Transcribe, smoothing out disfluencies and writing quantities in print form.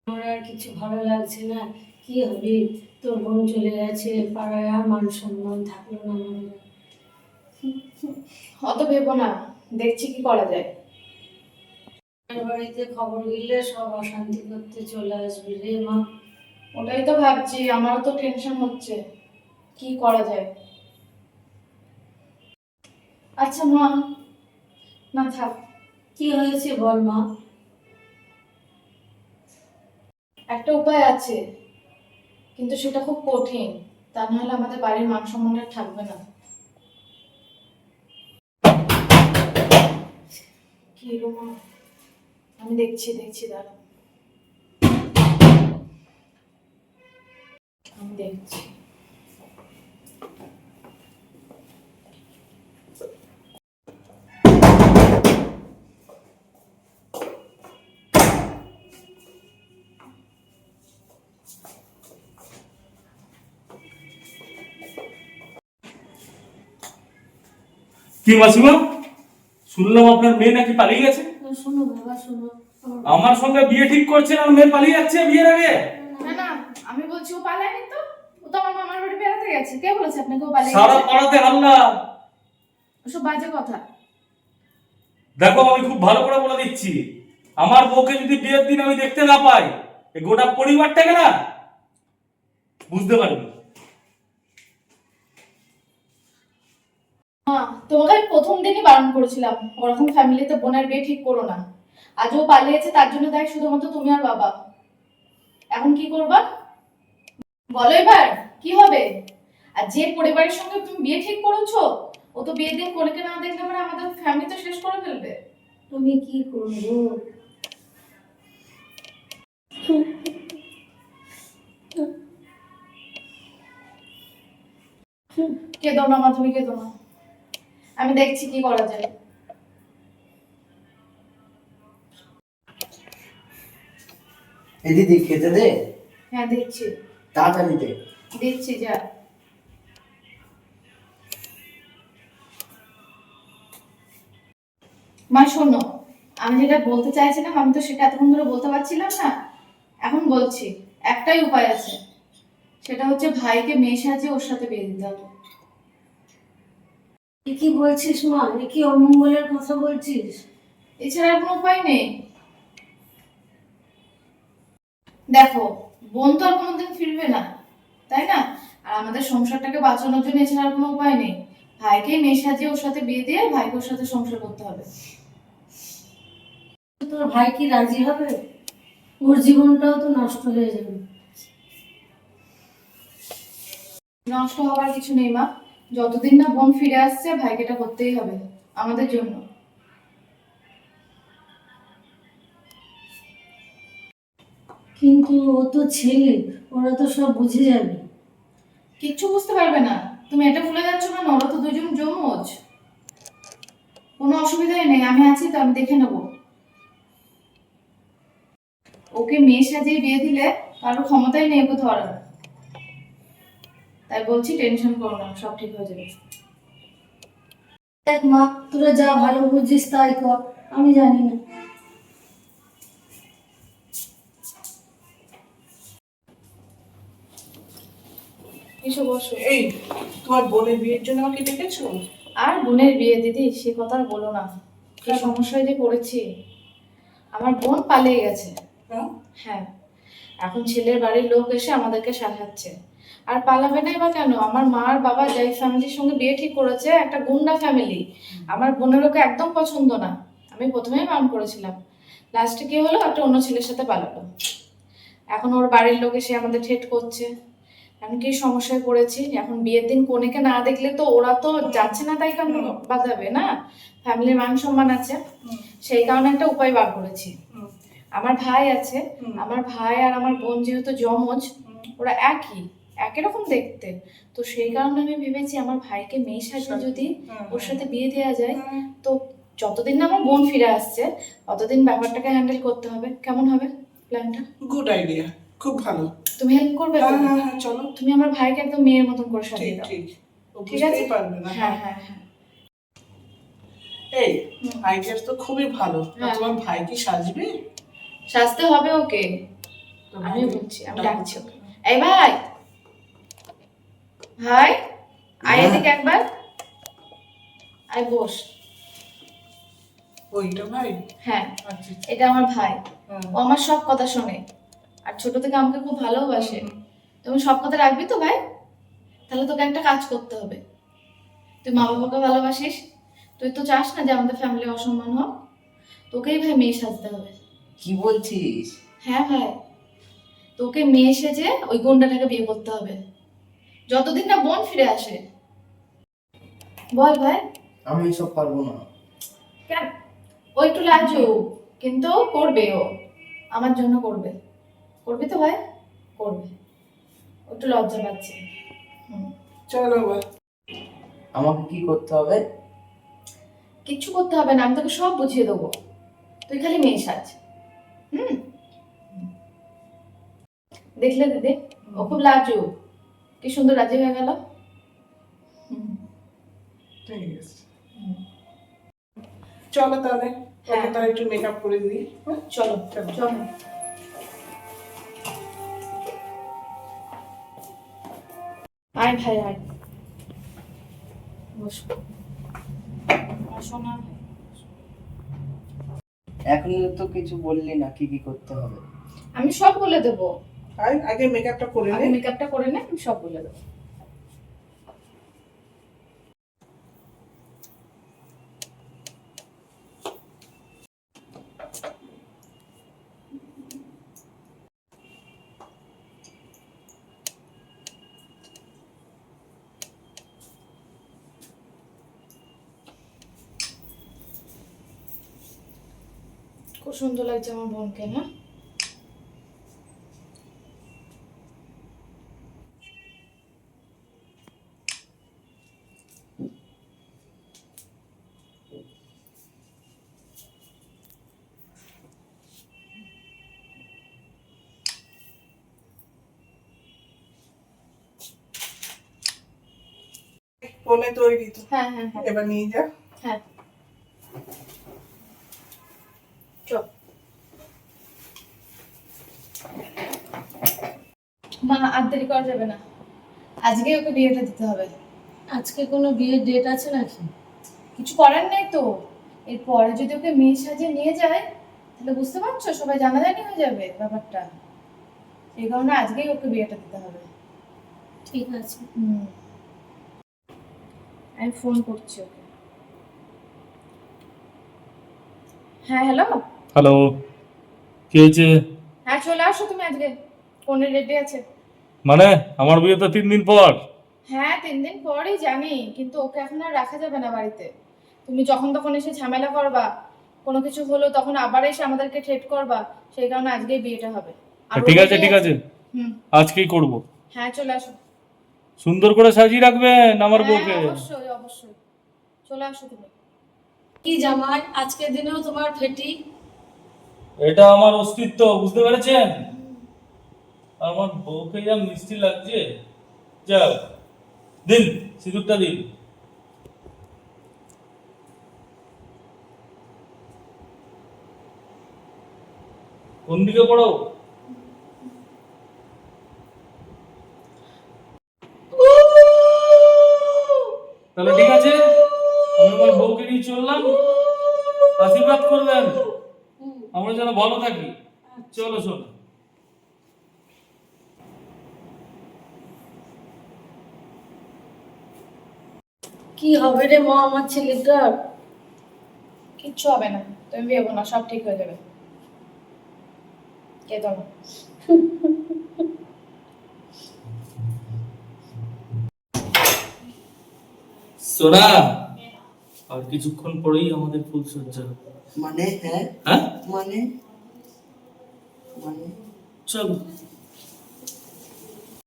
আমার আর কিছু ভালো লাগছে না। কি হবে, তোর বোন চলে গেছে, পাড়ায় আর মান সম্মান থাকলো না আমাদের। অত ভেবো না, দেখছি কি করা যায়। বাড়িতে খবর গেলে সব অশান্তি করতে চলে আসবি রে মা। ওটাই তো ভাবছি, আমারও তো টেনশন হচ্ছে কি করা যায়। আচ্ছা মা, না থাক, কি হয়েছে বল মা। একটা উপায় আছে, কিন্তু সেটা খুব কঠিন। তা নাহলে আমাদের বাড়ির মান সম্মানটা থাকবে না। কি গো মা, আমি দেখছি দেখছি, দাঁড়া, আমি দেখছি। কি মাসিমা, শুনলাম আপনার মেয়ে নাকি পালিয়ে গেছে। শোনো বাবা শোনো, আমার সঙ্গে বিয়ে ঠিক করছেন আর মেয়ে পালিয়ে যাচ্ছে বিয়ের আগে। না না, আমি বলছি ও পালায়নি তো, ও তো আমার মামার বাড়ি বেড়াতে গেছে। কে বলেছে আপনাকে ও পালিয়ে সারা গেছে? পাড়াতে হাল্লা। ওসব বাজে কথা। দেখো, আমি খুব ভালো করে বলে দিচ্ছি, আমার বউকে যদি বিয়ের দিন আমি দেখতে না পাই, এই গোটা পরিবারটাকে না বুঝতে পারবি। হ্যাঁ, তোমাকে আমি প্রথম দিনই বারণ করেছিলাম ওরকম ফ্যামিলিতে বোনের বিয়ে ঠিক করো না। আজ ও পালিয়েছে, তার জন্য দায় শুধুমাত্র তুমি আর বাবা। এখন কি করবা বলো, এবার কি হবে? আর যে পরিবারের সঙ্গে তুমি বিয়ে ঠিক করেছো, ও তো বিয়ের দিন কোনেকে না দেখলে মানে আমাদের ফ্যামিলি তো শেষ করে ফেলবে। তুমি কি করবো? কেঁদো না মা, তুমি কেঁদো না, আমি দেখছি কি করা যায়। এ দিদি খেতে দে, হ্যাঁ দিচ্ছি, তাড়াতাড়ি দে। দিচ্ছি যা। মা শোনো, আমি যেটা বলতে চাইছিলাম আমি তো সেটা এতক্ষণ ধরে বলতে পারছিলাম না, এখন বলছি। একটাই উপায় আছে, সেটা হচ্ছে ভাইকে মেয়ে সাজিয়ে ওর সাথে বিয়ে দিতে হবে। এ কি বলছিস মা, এ কি অমঙ্গলের কথা বলছিস? এছাড়া আর কোনো উপায় নেই। দেখো, বোন তো আর কোনোদিন ফিরবে না, তাই না? আর আমাদের সংসারটাকে বাঁচানোর জন্য এছাড়া আর কোনো উপায় নেই। ভাইকে মেয়ে সাজিয়ে ওর সাথে বিয়ে দিয়ে ভাইকে ওর সাথে সংসার করতে হবে। তোর ভাই কি রাজি হবে? ওর জীবনটাও তো নষ্ট হয়ে যাবে। নষ্ট হওয়ার কিছু নেই মা, যতদিন না বোন ফিরে আসছে ভাইকে এটা করতেই হবে আমাদের জন্য। কিন্তু ও তো ছেলে, ওরা তো সব বুঝে যাবে। কিচ্ছু বুঝতে পারবে না, তুমি এটা ভুলে যাচ্ছ কেন? ওরা তো দুজন যমজ, কোনো অসুবিধাই নেই, আমি আছি তো, আমি দেখে নেবো। ওকে মেয়ে সাজিয়ে বিয়ে দিলে কারোর ক্ষমতাই নেই ওকে ধরার। তাই বলছি টেনশন করো না, সব ঠিক হয়ে যাবে। দেখ মা, তোরা যা ভালো বুঝিস তাই কর, আমি জানি না। এসো বসো। এই, তোমার বোনের বিয়ের জন্য আমাকে ডেকেছো? আর বোনের বিয়ে দিদি, সে কথা আর বলো না, কি সমস্যায় যে পড়েছি। আমার বোন পালিয়ে গেছে। হ্যাঁ? হ্যাঁ, এখন ছেলের বাড়ির লোক এসে আমাদেরকে সাজাচ্ছে। আর পালাবে নাই বা কেন? আমার মা আর বাবা যাই ফ্যামিলির সঙ্গে বিয়ে ঠিক করেছে, একটা গুন্ডা ফ্যামিলি, আমার বোনের ওকে একদম পছন্দ না। আমি প্রথমেই বারণ করেছিলাম, লাস্টে কি হলো, একটা অন্য ছেলের সাথে পালালো। এখন ওর বাড়ির লোক এসে আমাদের ঠেট করছে। এখন কি সমস্যায় পড়েছি, এখন বিয়ের দিন কনেকে না দেখলে তো ওরা তো যাচ্ছে না তাই কেন বাঁধাবে না, ফ্যামিলির মান সম্মান আছে। সেই কারণে একটা উপায় বার করেছি। আমার ভাই আছে, আমার ভাই আর আমার বোন যেহেতু যমজ, ওরা একই রকম দেখতে, তো সেই কারণে আমি ভেবেছি আমার ভাইকে মেয়ে সাজিয়ে যদি ওর সাথে বিয়ে দেওয়া যায়, তো যতদিন না আমার বোন ফিরে আসছে ততদিন ব্যাপারটাকে হ্যান্ডেল করতে হবে। কেমন হবে প্ল্যানটা? গুড আইডিয়া, খুব ভালো। তুমি হেল্প করবে তো? হ্যাঁ হ্যাঁ হ্যাঁ, চলো। তুমি আমার ভাইকে একদম মেয়ের মতন করে সাজিয়ে ঠিক দাও। ঠিক, ও ঠিক আছে? বুঝতেই পারবে না। হ্যাঁ হ্যাঁ হ্যাঁ। এই আইডিয়া তো খুবই ভালো। তা হ্যাঁ। তোমার ভাই কি সাজবে? সাজতে হবে ওকে, আমিও বলছি, আমি ডাকছি ওকে। এই ভাই, ভাই আয় এদিকে একবার, আয় বস। ওইটা ভাই? হ্যাঁ, আচ্ছা এটা আমার ভাই। হ্যাঁ। ও আমার সব কথা শোনে আর ছোট থেকে আমাকে খুব ভালোবাসে। তুমি সব কথা রাখবি তো ভাই? তাহলে তোকে একটা কাজ করতে হবে। তুই মা বাবাকে ভালোবাসিস, তুই তো চাস না যে আমাদের ফ্যামিলি অসম্মান হোক। তোকেই ভাই মেয়ে সাজতে হবে। কি বলছিস? হ্যাঁ ভাই, তোকে মেয়ে সেজে ওই গুন্ডাটাকে বিয়ে করতে হবে, যতদিন না বোন ফিরে আসে। বল ভাই। আমি এসব পারবো না। কেন? ও একটু লাজুক, কিন্তু করবে, ও আমার জন্য করবে। করবি তো ভাই? করবে। ও একটু লজ্জা পাচ্ছে। চলো ভাই। আমাকে কি করতে হবে? কিচ্ছু করতে হবে না, আমি তোকে সব বুঝিয়ে দেবো। তুই খালি মেয়ে সাজ। হুম, দেখলে দিদি, ও খুব লাজুক, কি সুন্দর রাজি হয়ে গেল। ঠিক আছে, চলো তাহলে হ্যাঁ। ওকে তাহলে একটু মেকআপ করে দিই। হ্যাঁ? চলো চলো। চলো। আয় ভাই আয়, বস। শোনা, এখন তো কিছু বললি না কি কি করতে হবে। আমি সব বলে দেবো। আগে মেকআপটা করে আগে নে। মেকআপটা করে নে, আমি সব বলে দেবো। খুব সুন্দর লাগছে আমার বোনকে না? বলে তৈরি তো, হ্যাঁ হ্যাঁ হ্যাঁ এবার নিয়ে যা। হ্যাঁ, চল। মা আর দেরি করা যাবে না, আজকে ওকে বিয়েটা দিতে হবে। আজকে কোনো বিয়ের ডেট আছে নাকি? কিছু করার নেই তো, এরপরে যদি ওকে মেয়ে সাজিয়ে নিয়ে যায় তাহলে বুঝতে পারছো সবাই জানাজানি হয়ে যাবে ব্যাপারটা। এই কারণে আজকেই ওকে বিয়েটা দিতে হবে। ঠিক আছে। আমি ফোন করছি ওকে। হ্যাঁ হ্যালো। হ্যালো, কি হয়েছে? হ্যাঁ চলে আসো তুমি আজকে, ফোনে রেডি আছে। মানে আমার বিয়ে তো 3 দিন পর। হ্যাঁ 3 দিন পরই জানি, কিন্তু ওকে এখন আর রাখা যাবে না বাড়িতে। তুমি যখন তখন এসে ঝামেলা করবা, কোনো কিছু হলো তখন আবার এসে আমাদেরকে থ্রেট করবা, সেই কারণে আজকেই বিয়েটা হবে। আর ঠিক ও আছে ready ঠিক আছে, হুম, আজকেই করব। হ্যাঁ চলে আসো। সুন্দর করে সাজিয়ে রাখবেন আমার হ্যাঁ বউকে। অবশ্যই অবশ্যই, চলে আসো তুমি। কি জামাই, আজকের দিনেও তোমার ফেটি? এটা আমার অস্তিত্ব, বুঝতে পেরেছেন? আমার বউকে যা মিষ্টি লাগছে। যাও, দিন সিঁদুরটা দিন। কোন দিকে পড়ো? তাহলে ঠিক আছে, আমি আমার বউকে নিয়ে চললাম, আশীর্বাদ করবেন আমরা যেন ভালো থাকি। চলো শোনো। কি হবে রে মা আমার ছেলেটার? কিচ্ছু হবে না, তুমি ভেবো না, সব ঠিক হয়ে যাবে। কে তোমার? সোনা, আর কিছুক্ষণ পরেই আমাদের ফুলসজ্জা। মানে? হ্যাঁ হ্যাঁ, মানে মানে চলো।